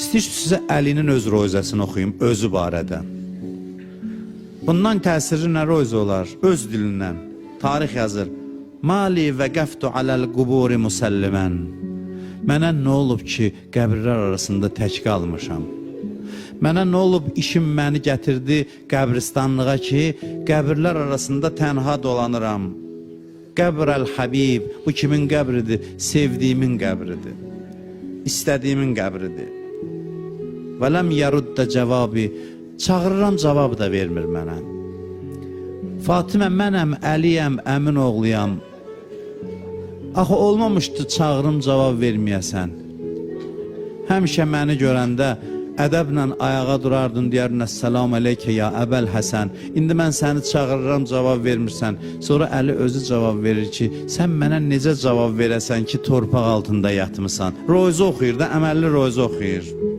İstəyirsiniz sizə Əlinin öz roizəsini oxuyum, özü barədə. Bundan təsiri nə roizə olar? Öz dilindən. Tarix yazır. Mali və qəftu aləl quburi musallimən. Mənə nə olub ki, qəbirlər arasında tək qalmışam? Mənə nə olub işim məni gətirdi qəbristanlığa ki, qəbirlər arasında tənha dolanıram. Qəbr əl-Habib, bu kimin qəbridir? Sevdiyimin qəbridir. İstədiyimin qəbridir. Və ləm yəruddə cavabı, çağırıram, cavab da vermir mənə. Fatimə, mənəm, Əliyəm, əmin oğluyam. Axı olmamışdı çağırım, cavab verməyəsən. Həmişə məni görəndə ədəblə ayağa durardın, deyərdin, Əssəlamu aleykə ya Əbəl Həsən. İndi mən səni çağırıram, cavab vermirsən. Sonra Əli özü cavab verir ki, sən mənə necə cavab verəsən ki, torpaq altında yatmısan. Roizə oxuyur da, əməlli roizə oxuyur.